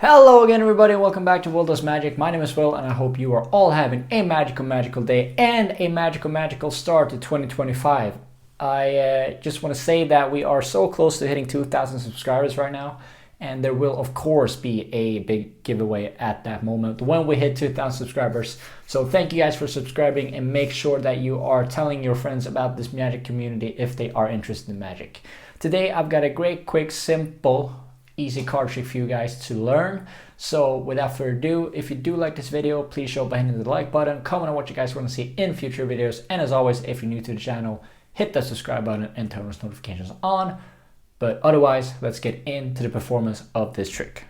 Hello again everybody, welcome back to Will Does Magic. My name is Will and I hope you are all having a magical day and a magical start to 2025. I just want to say that we are so close to hitting 2,000 subscribers right now, and there will of course be a big giveaway at that moment when we hit 2,000 subscribers. So thank you guys for subscribing, and make sure that you are telling your friends about this magic community if they are interested in magic. Today I've got a great, quick, simple, easy card trick for you guys to learn. So without further ado, if you do like this video, please show by hitting the like button, comment on what you guys want to see in future videos, and as always, if you're new to the channel, hit that subscribe button and turn those notifications on. But otherwise, let's get into the performance of this trick.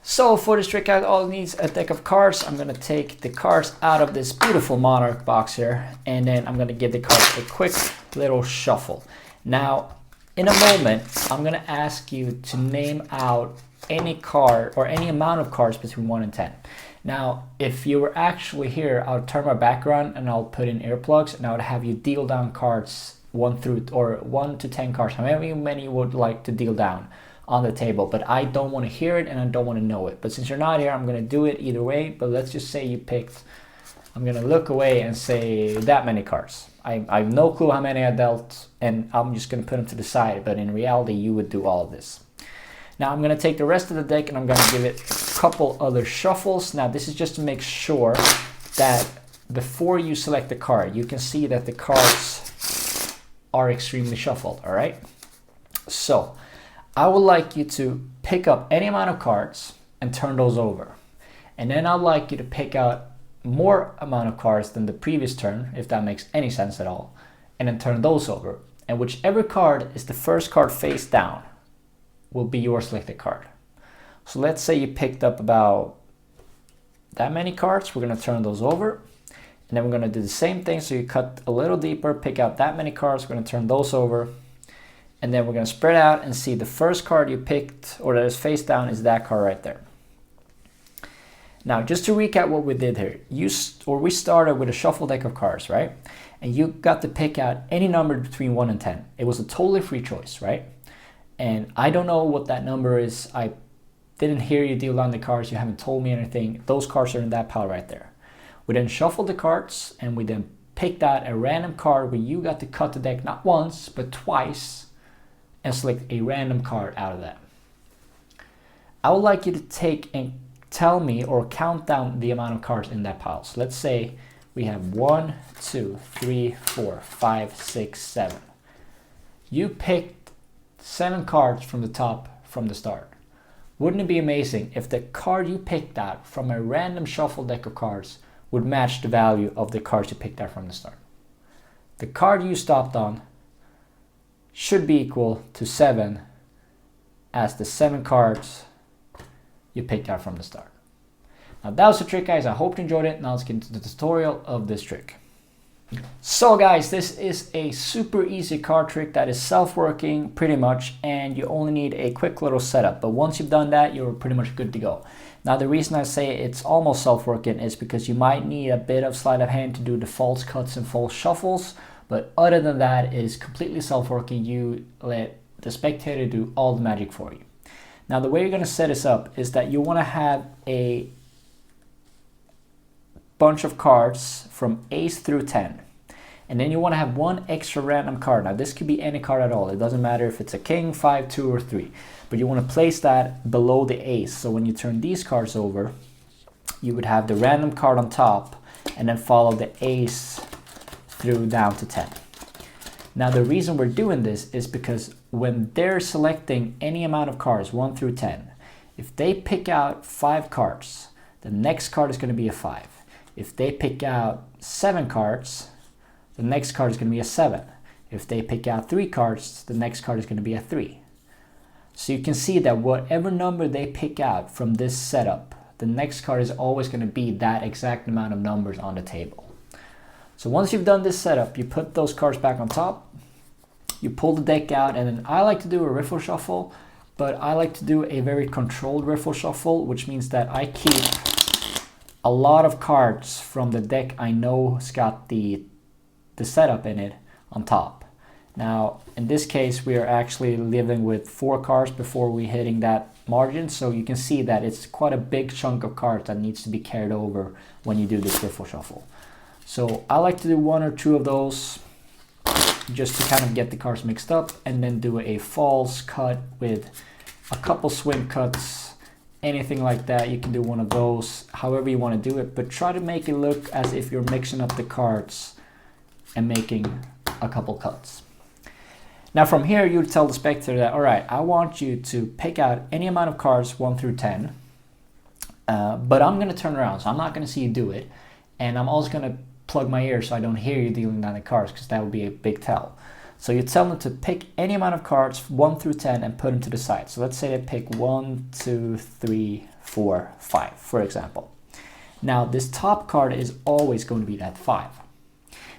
So for this trick, I all needs a deck of cards. I'm gonna take the cards out of this beautiful monarch box here, and then I'm gonna give the cards a quick little shuffle. Now, in a moment, I'm gonna ask you to name out any card or any amount of cards between 1 and 10. Now, if you were actually here, I'll turn my background and I'll put in earplugs, and I would have you deal down cards 1 to 10 cards, however many you would like to deal down on the table. But I don't want to hear it and I don't want to know it. But since you're not here, I'm gonna do it either way. But let's just say you picked, I'm gonna look away and say that many cards. I have no clue how many I dealt, and I'm just going to put them to the side, but in reality you would do all of this. Now I'm going to take the rest of the deck and I'm going to give it a couple other shuffles. Now this is just to make sure that before you select the card, you can see that the cards are extremely shuffled, alright? So I would like you to pick up any amount of cards and turn those over. And then I'd like you to pick out more amount of cards than the previous turn, if that makes any sense at all, and then turn those over. And whichever card is the first card face down will be your selected card. So let's say you picked up about that many cards. We're going to turn those over, and then we're going to do the same thing. So you cut a little deeper, pick out that many cards, we're going to turn those over, and then we're going to spread out and see the first card you picked or that is face down is that card right there. Now, just to recap what we did here, we started with a shuffle deck of cards, right? And you got to pick out any number between 1 and 10. It was a totally free choice, right? And I don't know what that number is. I didn't hear you deal down the cards. You haven't told me anything. Those cards are in that pile right there. We then shuffled the cards, and we then picked out a random card where you got to cut the deck not once, but twice, and select a random card out of that. I would like you to take and tell me or count down the amount of cards in that pile. So let's say we have 1, 2, 3, 4, 5, 6, 7. You picked 7 cards from the top from the start. Wouldn't it be amazing if the card you picked out from a random shuffle deck of cards would match the value of the cards you picked out from the start? The card you stopped on should be equal to 7 as the 7 cards you picked out from the start. Now that was the trick, guys. I hope you enjoyed it. Now let's get into the tutorial of this trick. So guys, this is a super easy card trick that is self-working pretty much, and you only need a quick little setup. But once you've done that, you're pretty much good to go. Now the reason I say it's almost self-working is because you might need a bit of sleight of hand to do the false cuts and false shuffles, but other than that, it is completely self-working. You let the spectator do all the magic for you. Now the way you're going to set this up is that you want to have a bunch of cards from ace through 10. And then you want to have one extra random card. Now this could be any card at all. It doesn't matter if it's a king, 5, 2, or 3. But you want to place that below the ace. So when you turn these cards over, you would have the random card on top and then follow the ace through down to 10. Now the reason we're doing this is because when they're selecting any amount of cards, 1 through 10, if they pick out 5 cards, the next card is going to be a 5. If they pick out 7 cards, the next card is going to be a 7. If they pick out 3 cards, the next card is going to be a 3. So you can see that whatever number they pick out from this setup, the next card is always going to be that exact amount of numbers on the table. So once you've done this setup, you put those cards back on top, you pull the deck out, and then I like to do a riffle shuffle, but I like to do a very controlled riffle shuffle, which means that I keep a lot of cards from the deck I know has got the setup in it on top. Now, in this case, we are actually living with 4 cards before we hitting that margin, so you can see that it's quite a big chunk of cards that needs to be carried over when you do this riffle shuffle. So I like to do 1 or 2 of those just to kind of get the cards mixed up, and then do a false cut with a couple swing cuts, anything like that. You can do 1 of those, however you want to do it, but try to make it look as if you're mixing up the cards and making a couple cuts. Now from here, you tell the spectator that, all right, I want you to pick out any amount of cards 1 through 10, but I'm going to turn around, so I'm not going to see you do it, and I'm also going to plug my ears so I don't hear you dealing down the cards, because that would be a big tell. So you tell them to pick any amount of cards 1 through 10 and put them to the side. So let's say they pick 1, 2, 3, 4, 5, for example. Now this top card is always going to be that 5.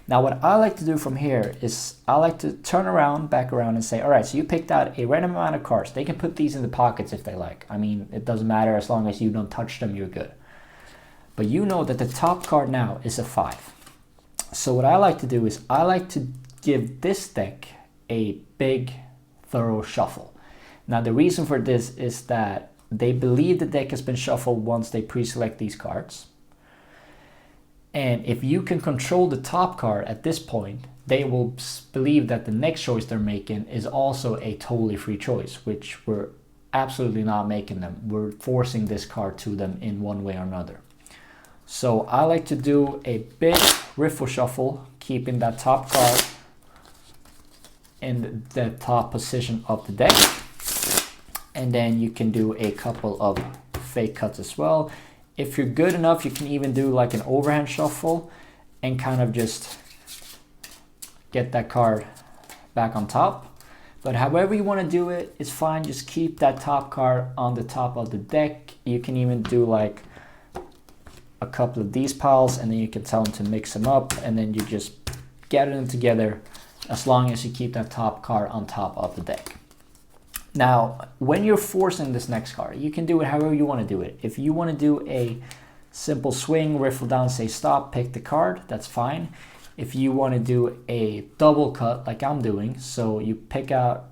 Now what I like to do from here is I like to turn around, back around, and say, all right, so you picked out a random amount of cards. They can put these in the pockets if they like. I mean, it doesn't matter, as long as you don't touch them, you're good. But you know that the top card now is a 5. So what I like to do is I like to give this deck a big, thorough shuffle. Now the reason for this is that they believe the deck has been shuffled once they pre-select these cards. And if you can control the top card at this point, they will believe that the next choice they're making is also a totally free choice, which we're absolutely not making them. We're forcing this card to them in one way or another. So I like to do a big riffle shuffle, keeping that top card in the top position of the deck. And then you can do a couple of fake cuts as well. If you're good enough, you can even do like an overhand shuffle and kind of just get that card back on top. But however you want to do it, it's fine. Just keep that top card on the top of the deck. You can even do like a couple of these piles, and then you can tell them to mix them up, and then you just gather them together as long as you keep that top card on top of the deck. Now, when you're forcing this next card, you can do it however you want to do it. If you want to do a simple swing, riffle down, say stop, pick the card, that's fine. If you want to do a double cut like I'm doing, so you pick out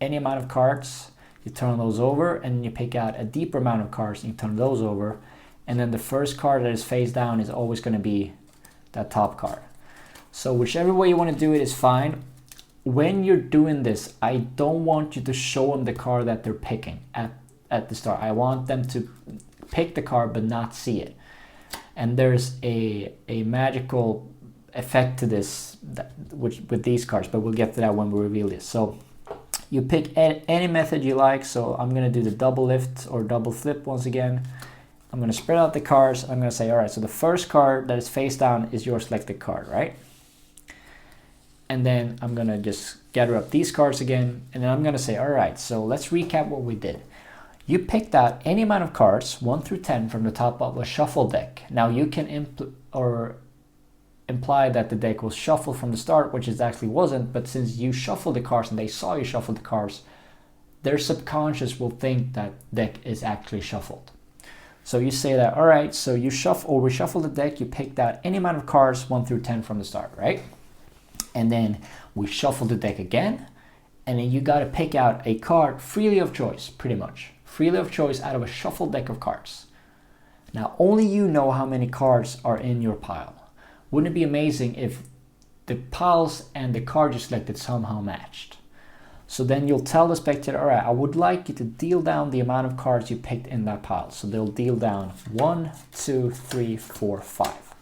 any amount of cards, you turn those over, and you pick out a deeper amount of cards and you turn those over, and then the first card that is face down is always going to be that top card. So whichever way you want to do it is fine. When you're doing this, I don't want you to show them the card that they're picking at the start. I want them to pick the card but not see it. And there's a magical effect to this with these cards, but we'll get to that when we reveal this. So you pick any method you like. So I'm going to do the double lift or double flip once again. I'm going to spread out the cards. I'm going to say, all right, so the first card that is face down is your selected card, right? And then I'm going to just gather up these cards again. And then I'm going to say, all right, so let's recap what we did. You picked out any amount of cards, 1 through 10, from the top of a shuffle deck. Now you can imply that the deck was shuffled from the start, which it actually wasn't. But since you shuffled the cards and they saw you shuffle the cards, their subconscious will think that deck is actually shuffled. So you say that, all right, so you shuffle or reshuffle the deck, you picked out any amount of cards 1 through 10 from the start, right? And then we shuffle the deck again, and then you got to pick out a card freely of choice, pretty much. Freely of choice out of a shuffled deck of cards. Now, only you know how many cards are in your pile. Wouldn't it be amazing if the piles and the card you selected somehow matched? So then you'll tell the spectator, all right, I would like you to deal down the amount of cards you picked in that pile. So they'll deal down 1, 2, 3, 4, 5.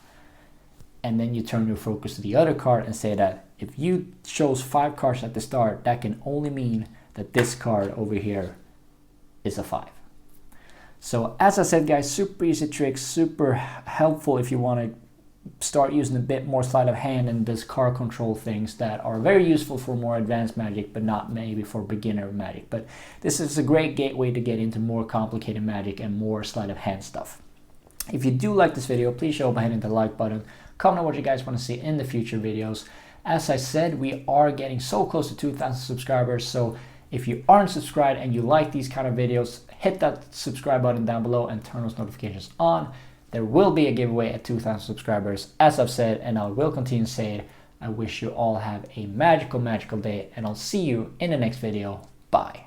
And then you turn your focus to the other card and say that if you chose 5 cards at the start, that can only mean that this card over here is a 5. So as I said, guys, super easy tricks, super helpful if you want to start using a bit more sleight of hand and this card control things that are very useful for more advanced Magic, but not maybe for beginner Magic. But this is a great gateway to get into more complicated Magic and more sleight of hand stuff. If you do like this video, please show by hitting the like button. Comment on what you guys want to see in the future videos. As I said, we are getting so close to 2,000 subscribers. So if you aren't subscribed and you like these kind of videos, hit that subscribe button down below and turn those notifications on. There will be a giveaway at 2,000 subscribers, as I've said, and I will continue to say it. I wish you all have a magical, magical day, and I'll see you in the next video. Bye.